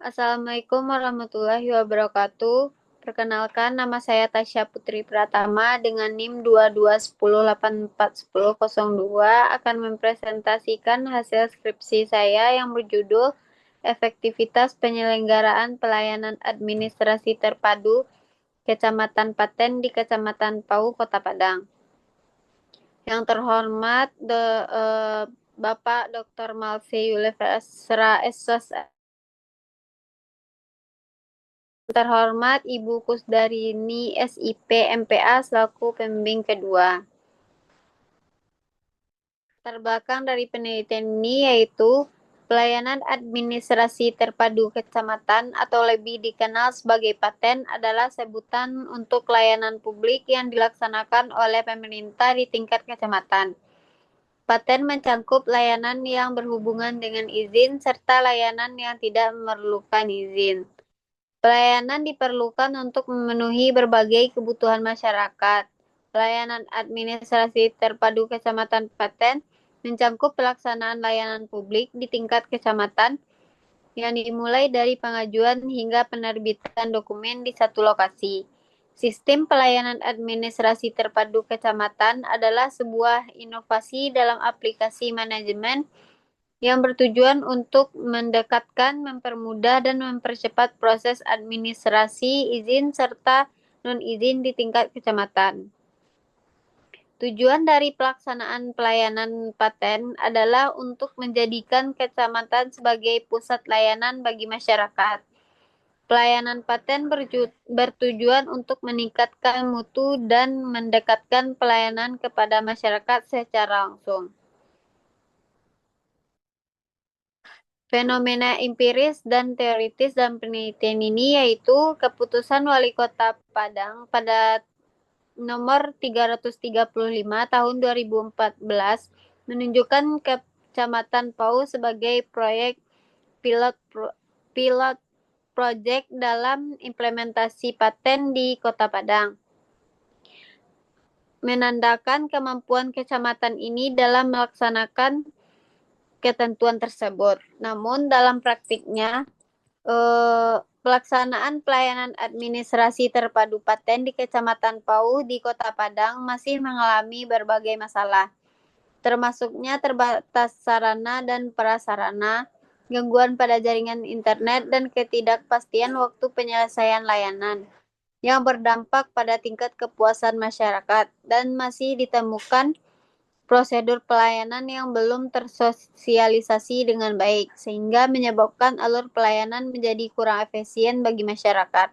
Assalamualaikum warahmatullahi wabarakatuh. Perkenalkan, nama saya Tasya Putri Pratama dengan NIM 2210841002 akan mempresentasikan hasil skripsi saya yang berjudul Efektivitas Penyelenggaraan Pelayanan Administrasi Terpadu Kecamatan Paten di Kecamatan Pau, Kota Padang. Yang terhormat Bapak Dr. Malse Yulesra Esos. Terhormat Ibu Kusdarini SIP MPA selaku pembimbing kedua. Terbelakang dari penelitian ini yaitu pelayanan administrasi terpadu kecamatan atau lebih dikenal sebagai Paten adalah sebutan untuk layanan publik yang dilaksanakan oleh pemerintah di tingkat kecamatan. Paten mencakup layanan yang berhubungan dengan izin serta layanan yang tidak memerlukan izin. Pelayanan diperlukan untuk memenuhi berbagai kebutuhan masyarakat. Pelayanan administrasi terpadu Kecamatan Paten mencakup pelaksanaan layanan publik di tingkat kecamatan yang dimulai dari pengajuan hingga penerbitan dokumen di satu lokasi. Sistem pelayanan administrasi terpadu kecamatan adalah sebuah inovasi dalam aplikasi manajemen yang bertujuan untuk mendekatkan, mempermudah, dan mempercepat proses administrasi izin serta non-izin di tingkat kecamatan. Tujuan dari pelaksanaan pelayanan Paten adalah untuk menjadikan kecamatan sebagai pusat layanan bagi masyarakat. Pelayanan Paten bertujuan untuk meningkatkan mutu dan mendekatkan pelayanan kepada masyarakat secara langsung. Fenomena empiris dan teoritis dalam penelitian ini yaitu keputusan Wali Kota Padang pada nomor 335 tahun 2014 menunjukkan Kecamatan Pau sebagai proyek pilot project dalam implementasi Paten di Kota Padang. Menandakan kemampuan kecamatan ini dalam melaksanakan ketentuan tersebut. Namun dalam praktiknya pelaksanaan pelayanan administrasi terpadu Paten di Kecamatan Pau di Kota Padang masih mengalami berbagai masalah, termasuknya terbatas sarana dan prasarana, gangguan pada jaringan internet, dan ketidakpastian waktu penyelesaian layanan yang berdampak pada tingkat kepuasan masyarakat, dan masih ditemukan prosedur pelayanan yang belum tersosialisasi dengan baik, sehingga menyebabkan alur pelayanan menjadi kurang efisien bagi masyarakat.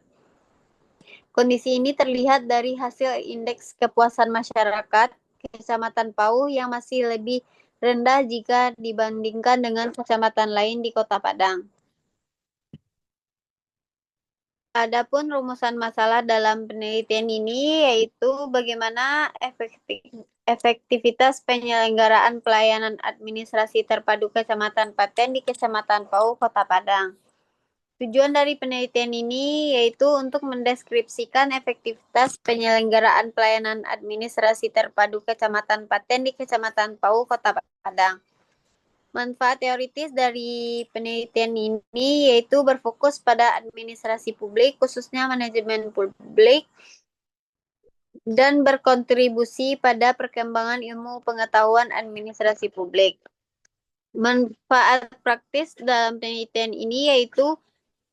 Kondisi ini terlihat dari hasil indeks kepuasan masyarakat Kecamatan Pau yang masih lebih rendah jika dibandingkan dengan kecamatan lain di Kota Padang. Adapun rumusan masalah dalam penelitian ini yaitu bagaimana efektivitas penyelenggaraan pelayanan administrasi terpadu Kecamatan Paten di Kecamatan Pau, Kota Padang. Tujuan dari penelitian ini yaitu untuk mendeskripsikan efektivitas penyelenggaraan pelayanan administrasi terpadu Kecamatan Paten di Kecamatan Pau, Kota Padang. Manfaat teoritis dari penelitian ini yaitu berfokus pada administrasi publik, khususnya manajemen publik, dan berkontribusi pada perkembangan ilmu pengetahuan administrasi publik. Manfaat praktis dalam penelitian ini yaitu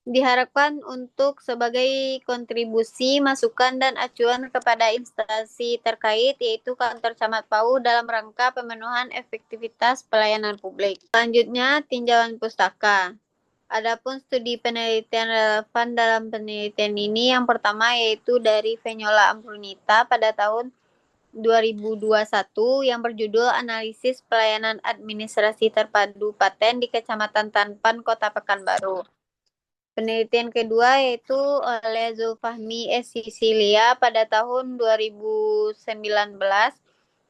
diharapkan untuk sebagai kontribusi, masukan, dan acuan kepada instansi terkait, yaitu Kantor Camat Pau dalam rangka pemenuhan efektivitas pelayanan publik. Selanjutnya, tinjauan pustaka. Adapun studi penelitian relevan dalam penelitian ini yang pertama yaitu dari Venyola Ambrunita pada tahun 2021 yang berjudul Analisis Pelayanan Administrasi Terpadu Paten di Kecamatan Tanpan, Kota Pekanbaru. Penelitian kedua yaitu oleh Zulfahmi S. Sicilia pada tahun 2019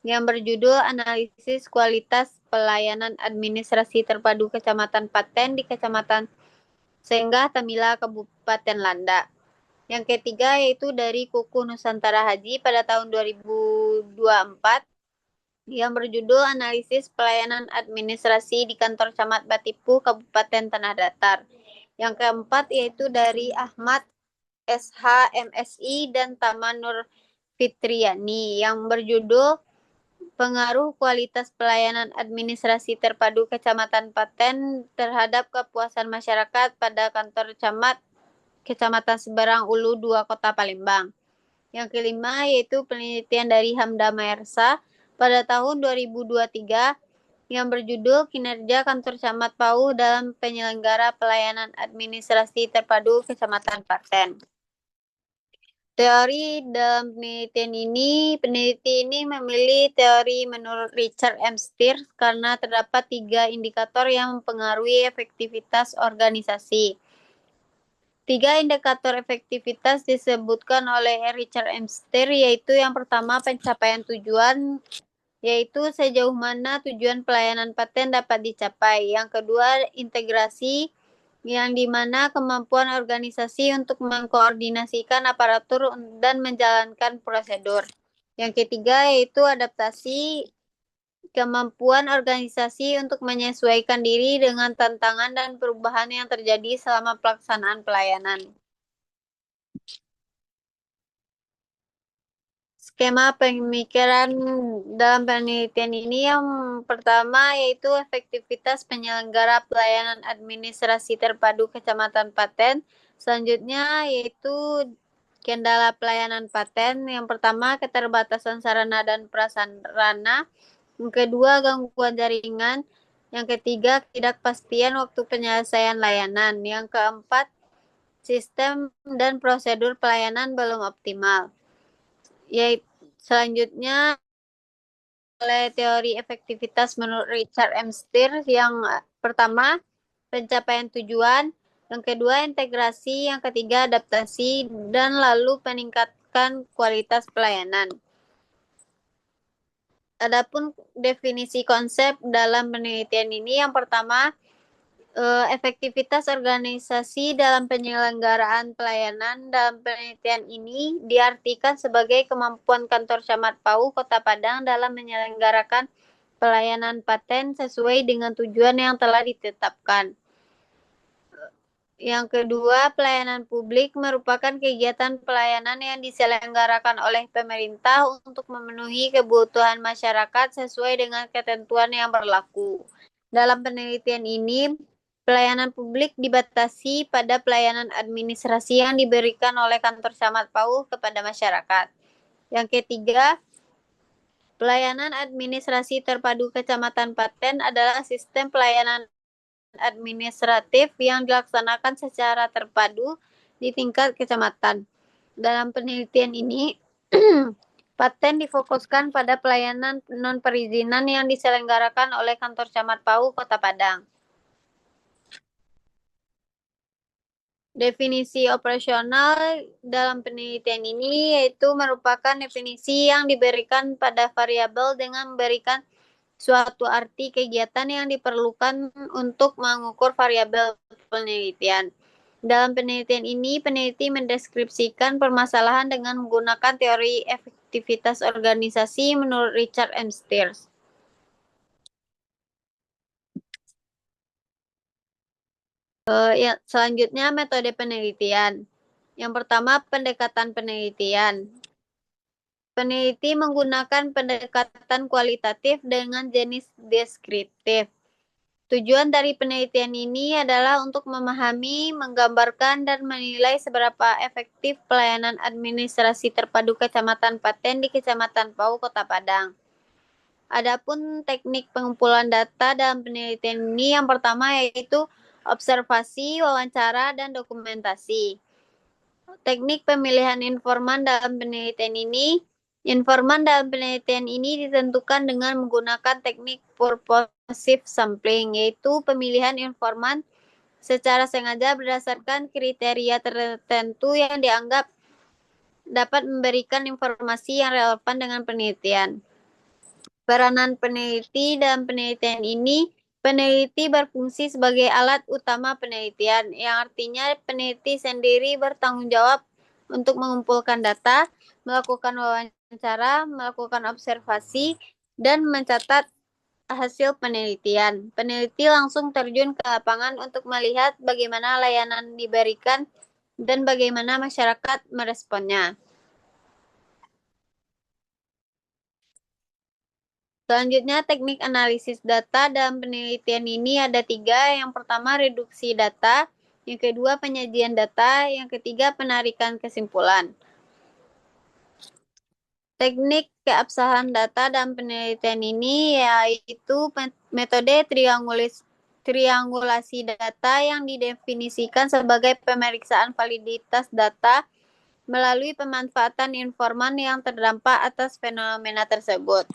yang berjudul Analisis Kualitas Pelayanan Administrasi Terpadu Kecamatan Paten di Kecamatan Senggah Tamila, Kabupaten Landa. Yang ketiga yaitu dari Kuku Nusantara Haji pada tahun 2024 yang berjudul Analisis Pelayanan Administrasi di Kantor Camat Batipu, Kabupaten Tanah Datar. Yang keempat yaitu dari Ahmad SH MSI dan Tamanur Fitriani yang berjudul Pengaruh Kualitas Pelayanan Administrasi Terpadu Kecamatan Paten terhadap kepuasan masyarakat pada kantor camat Kecamatan Seberang Ulu 2 Kota Palembang. Yang kelima yaitu penelitian dari Hamda Maersa pada tahun 2023 yang berjudul Kinerja Kantor Camat Pauh dalam Penyelenggara Pelayanan Administrasi Terpadu Kecamatan Paten. Teori dalam peneliti ini memilih teori menurut Richard M. Steers karena terdapat 3 indikator yang mempengaruhi efektivitas organisasi. 3 indikator efektivitas disebutkan oleh Richard M. Steers, yaitu yang pertama pencapaian tujuan, yaitu sejauh mana tujuan pelayanan paten dapat dicapai. Yang kedua, integrasi, yang dimana kemampuan organisasi untuk mengkoordinasikan aparatur dan menjalankan prosedur. Yang ketiga yaitu adaptasi, kemampuan organisasi untuk menyesuaikan diri dengan tantangan dan perubahan yang terjadi selama pelaksanaan pelayanan. Skema pemikiran dalam penelitian ini yang pertama yaitu efektivitas penyelenggara pelayanan administrasi terpadu Kecamatan Paten. Selanjutnya yaitu kendala pelayanan paten. Yang pertama keterbatasan sarana dan prasarana. Yang kedua gangguan jaringan. Yang ketiga ketidakpastian waktu penyelesaian layanan. Yang keempat sistem dan prosedur pelayanan belum optimal. Yaitu selanjutnya oleh teori efektivitas menurut Richard M. Steers yang pertama pencapaian tujuan, yang kedua integrasi, yang ketiga adaptasi, dan lalu peningkatkan kualitas pelayanan. Adapun definisi konsep dalam penelitian ini yang pertama efektivitas organisasi dalam penyelenggaraan pelayanan. Dalam penelitian ini diartikan sebagai kemampuan kantor camat Pauh Kota Padang dalam menyelenggarakan pelayanan paten sesuai dengan tujuan yang telah ditetapkan. Yang kedua, pelayanan publik merupakan kegiatan pelayanan yang diselenggarakan oleh pemerintah untuk memenuhi kebutuhan masyarakat sesuai dengan ketentuan yang berlaku. Dalam penelitian ini, pelayanan publik dibatasi pada pelayanan administrasi yang diberikan oleh kantor camat Pauh kepada masyarakat. Yang ketiga, pelayanan administrasi terpadu Kecamatan Paten adalah sistem pelayanan administratif yang dilaksanakan secara terpadu di tingkat kecamatan. Dalam penelitian ini, Paten difokuskan pada pelayanan non-perizinan yang diselenggarakan oleh kantor camat Pauh Kota Padang. Definisi operasional dalam penelitian ini yaitu merupakan definisi yang diberikan pada variabel dengan memberikan suatu arti kegiatan yang diperlukan untuk mengukur variabel penelitian. Dalam penelitian ini, peneliti mendeskripsikan permasalahan dengan menggunakan teori efektivitas organisasi menurut Richard M. Steers. Selanjutnya metode penelitian. Yang pertama pendekatan penelitian. Peneliti menggunakan pendekatan kualitatif dengan jenis deskriptif. Tujuan dari penelitian ini adalah untuk memahami, menggambarkan, dan menilai seberapa efektif pelayanan administrasi terpadu Kecamatan Paten di Kecamatan Pauh Kota Padang. Adapun teknik pengumpulan data dalam penelitian ini yang pertama yaitu observasi, wawancara, dan dokumentasi. Teknik pemilihan informan dalam penelitian ini ditentukan dengan menggunakan teknik purposive sampling, yaitu pemilihan informan secara sengaja berdasarkan kriteria tertentu yang dianggap dapat memberikan informasi yang relevan dengan penelitian. Peranan peneliti dalam penelitian ini, peneliti berfungsi sebagai alat utama penelitian, yang artinya peneliti sendiri bertanggung jawab untuk mengumpulkan data, melakukan wawancara, melakukan observasi, dan mencatat hasil penelitian. Peneliti langsung terjun ke lapangan untuk melihat bagaimana layanan diberikan dan bagaimana masyarakat meresponnya. Selanjutnya, teknik analisis data dalam penelitian ini ada 3. Yang pertama, reduksi data. Yang kedua, penyajian data. Yang ketiga, penarikan kesimpulan. Teknik keabsahan data dalam penelitian ini yaitu metode triangulasi data yang didefinisikan sebagai pemeriksaan validitas data melalui pemanfaatan informan yang terdampak atas fenomena tersebut.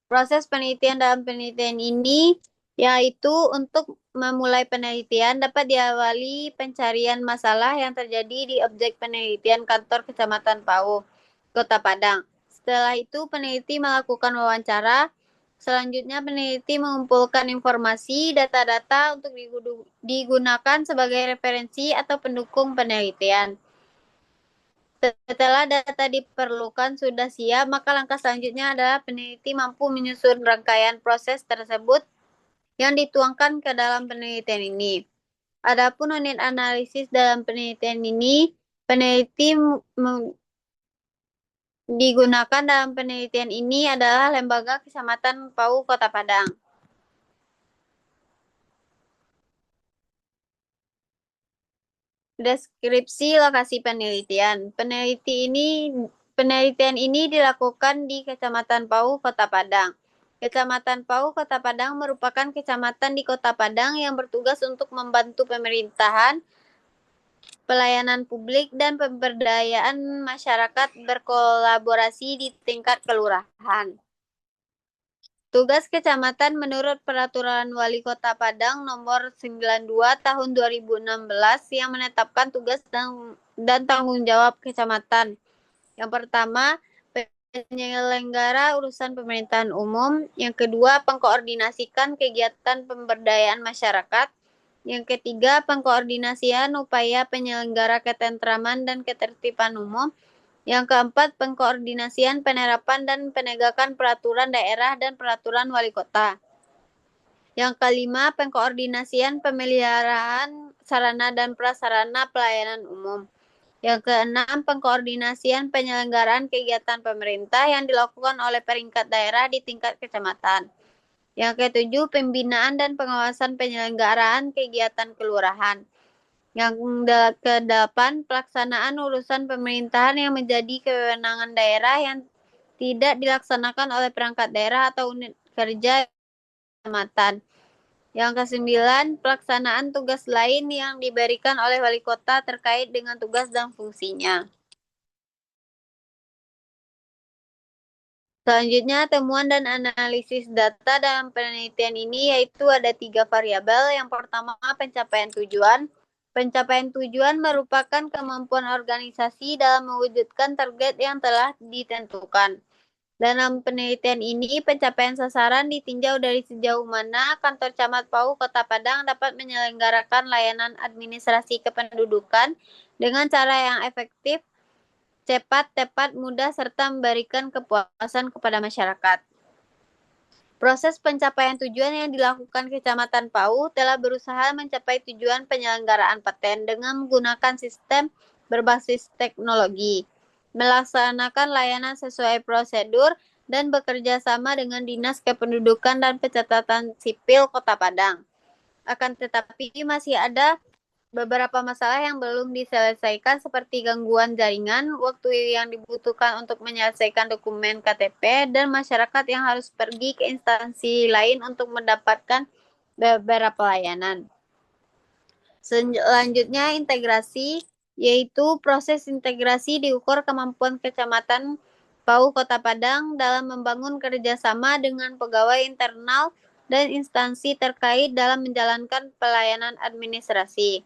Proses penelitian dalam penelitian ini yaitu untuk memulai penelitian dapat diawali pencarian masalah yang terjadi di objek penelitian kantor Kecamatan Pau, Kota Padang. Setelah itu peneliti melakukan wawancara. Selanjutnya peneliti mengumpulkan informasi data-data untuk digunakan sebagai referensi atau pendukung penelitian. Setelah data diperlukan sudah siap, maka langkah selanjutnya adalah peneliti mampu menyusun rangkaian proses tersebut yang dituangkan ke dalam penelitian ini. Adapun unit analisis dalam penelitian ini, peneliti digunakan dalam penelitian ini adalah Lembaga Kecamatan Pau, Kota Padang. Deskripsi lokasi penelitian. Penelitian ini dilakukan di Kecamatan Pau, Kota Padang. Kecamatan Pau, Kota Padang merupakan kecamatan di Kota Padang yang bertugas untuk membantu pemerintahan, pelayanan publik, dan pemberdayaan masyarakat berkolaborasi di tingkat kelurahan. Tugas kecamatan menurut Peraturan Wali Kota Padang Nomor 92 Tahun 2016 yang menetapkan tugas dan tanggung jawab kecamatan. Yang pertama, penyelenggara urusan pemerintahan umum. Yang kedua, pengkoordinasikan kegiatan pemberdayaan masyarakat. Yang ketiga, pengkoordinasian upaya penyelenggara ketentraman dan ketertiban umum. Yang keempat, pengkoordinasian penerapan dan penegakan peraturan daerah dan peraturan wali kota. Yang kelima, pengkoordinasian pemeliharaan sarana dan prasarana pelayanan umum. Yang keenam, pengkoordinasian penyelenggaraan kegiatan pemerintah yang dilakukan oleh peringkat daerah di tingkat kecamatan. Yang ketujuh, pembinaan dan pengawasan penyelenggaraan kegiatan kelurahan. Yang kedelapan, pelaksanaan urusan pemerintahan yang menjadi kewenangan daerah yang tidak dilaksanakan oleh perangkat daerah atau unit kerja kecamatan. Yang kesembilan, pelaksanaan tugas lain yang diberikan oleh wali kota terkait dengan tugas dan fungsinya. Selanjutnya, temuan dan analisis data dalam penelitian ini yaitu ada 3 variabel. Yang pertama, pencapaian tujuan. Pencapaian tujuan merupakan kemampuan organisasi dalam mewujudkan target yang telah ditentukan. Dalam penelitian ini, pencapaian sasaran ditinjau dari sejauh mana kantor Camat Pau Kota Padang dapat menyelenggarakan layanan administrasi kependudukan dengan cara yang efektif, cepat, tepat, mudah, serta memberikan kepuasan kepada masyarakat. Proses pencapaian tujuan yang dilakukan Kecamatan Pau telah berusaha mencapai tujuan penyelenggaraan paten dengan menggunakan sistem berbasis teknologi, melaksanakan layanan sesuai prosedur, dan bekerja sama dengan Dinas Kependudukan dan Pencatatan Sipil Kota Padang. Akan tetapi masih ada beberapa masalah yang belum diselesaikan seperti gangguan jaringan, waktu yang dibutuhkan untuk menyelesaikan dokumen KTP, dan masyarakat yang harus pergi ke instansi lain untuk mendapatkan beberapa layanan. Selanjutnya, integrasi, yaitu proses integrasi diukur kemampuan Kecamatan Pau Kota Padang dalam membangun kerjasama dengan pegawai internal dan instansi terkait dalam menjalankan pelayanan administrasi.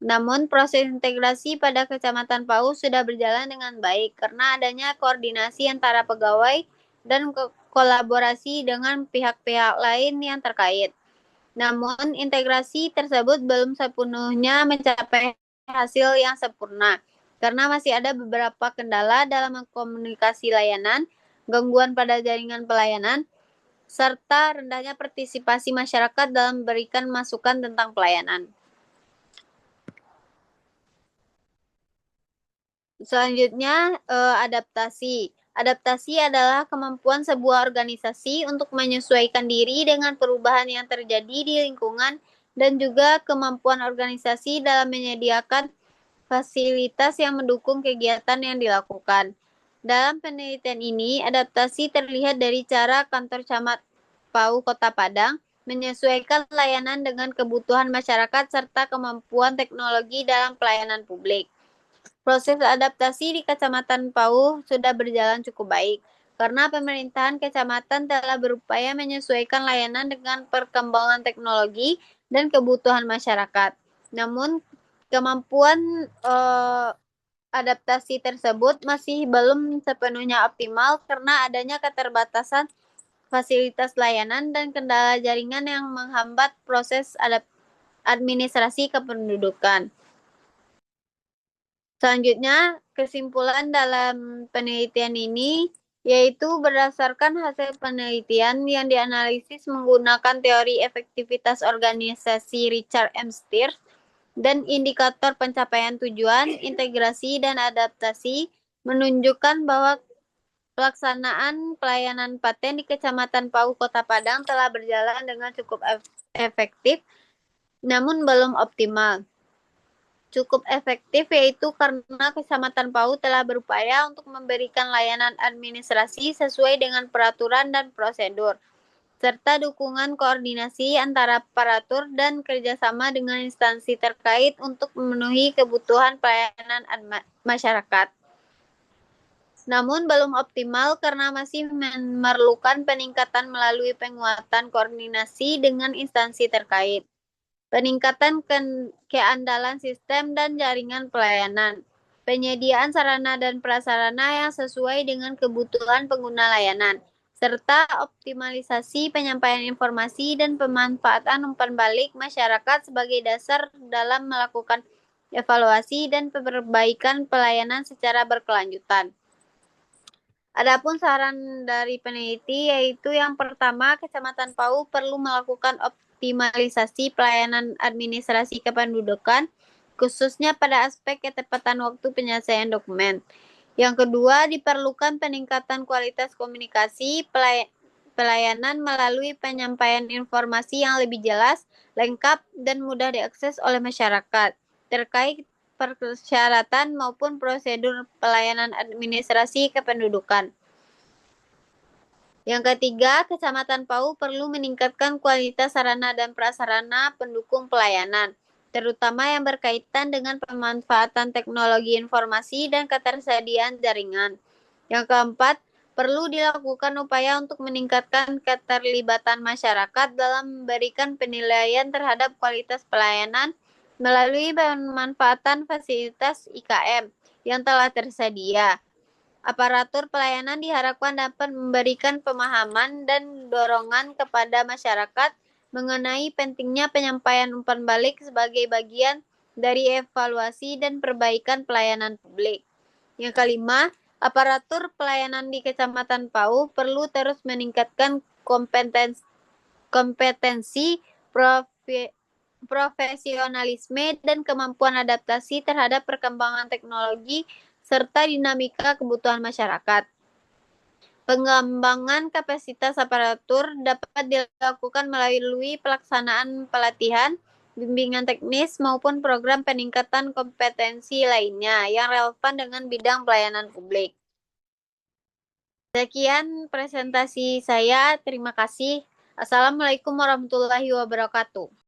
Namun, proses integrasi pada Kecamatan Pau sudah berjalan dengan baik karena adanya koordinasi antara pegawai dan kolaborasi dengan pihak-pihak lain yang terkait. Namun, integrasi tersebut belum sepenuhnya mencapai hasil yang sempurna karena masih ada beberapa kendala dalam komunikasi layanan, gangguan pada jaringan pelayanan, serta rendahnya partisipasi masyarakat dalam memberikan masukan tentang pelayanan. Selanjutnya, adaptasi. Adaptasi adalah kemampuan sebuah organisasi untuk menyesuaikan diri dengan perubahan yang terjadi di lingkungan dan juga kemampuan organisasi dalam menyediakan fasilitas yang mendukung kegiatan yang dilakukan. Dalam penelitian ini, adaptasi terlihat dari cara kantor camat PAU Kota Padang menyesuaikan layanan dengan kebutuhan masyarakat serta kemampuan teknologi dalam pelayanan publik. Proses adaptasi di Kecamatan Pauh sudah berjalan cukup baik, karena pemerintahan kecamatan telah berupaya menyesuaikan layanan dengan perkembangan teknologi dan kebutuhan masyarakat. Namun, kemampuan adaptasi tersebut masih belum sepenuhnya optimal karena adanya keterbatasan fasilitas layanan dan kendala jaringan yang menghambat proses administrasi kependudukan. Selanjutnya, kesimpulan dalam penelitian ini yaitu berdasarkan hasil penelitian yang dianalisis menggunakan teori efektivitas organisasi Richard M. Steers dan indikator pencapaian tujuan, integrasi, dan adaptasi menunjukkan bahwa pelaksanaan pelayanan paten di Kecamatan Pauh Kota Padang telah berjalan dengan cukup efektif, namun belum optimal. Cukup efektif yaitu karena Kecamatan Pauh telah berupaya untuk memberikan layanan administrasi sesuai dengan peraturan dan prosedur, serta dukungan koordinasi antara aparatur dan kerjasama dengan instansi terkait untuk memenuhi kebutuhan pelayanan masyarakat. Namun belum optimal karena masih memerlukan peningkatan melalui penguatan koordinasi dengan instansi terkait. Peningkatan keandalan sistem dan jaringan pelayanan, penyediaan sarana dan prasarana yang sesuai dengan kebutuhan pengguna layanan, serta optimalisasi penyampaian informasi dan pemanfaatan umpan balik masyarakat sebagai dasar dalam melakukan evaluasi dan perbaikan pelayanan secara berkelanjutan. Adapun saran dari peneliti yaitu yang pertama, Kecamatan Pauh perlu melakukan optimalisasi pelayanan administrasi kependudukan, khususnya pada aspek ketepatan waktu penyelesaian dokumen. Yang kedua, diperlukan peningkatan kualitas komunikasi pelayanan melalui penyampaian informasi yang lebih jelas, lengkap, dan mudah diakses oleh masyarakat terkait persyaratan maupun prosedur pelayanan administrasi kependudukan. Yang ketiga, Kecamatan Pauh perlu meningkatkan kualitas sarana dan prasarana pendukung pelayanan, terutama yang berkaitan dengan pemanfaatan teknologi informasi dan ketersediaan jaringan. Yang keempat, perlu dilakukan upaya untuk meningkatkan keterlibatan masyarakat dalam memberikan penilaian terhadap kualitas pelayanan melalui pemanfaatan fasilitas IKM yang telah tersedia. Aparatur pelayanan diharapkan dapat memberikan pemahaman dan dorongan kepada masyarakat mengenai pentingnya penyampaian umpan balik sebagai bagian dari evaluasi dan perbaikan pelayanan publik. Yang kelima, aparatur pelayanan di Kecamatan Pauh perlu terus meningkatkan kompetensi profesionalisme dan kemampuan adaptasi terhadap perkembangan teknologi serta dinamika kebutuhan masyarakat. Pengembangan kapasitas aparatur dapat dilakukan melalui pelaksanaan pelatihan, bimbingan teknis, maupun program peningkatan kompetensi lainnya yang relevan dengan bidang pelayanan publik. Sekian presentasi saya. Terima kasih. Assalamualaikum warahmatullahi wabarakatuh.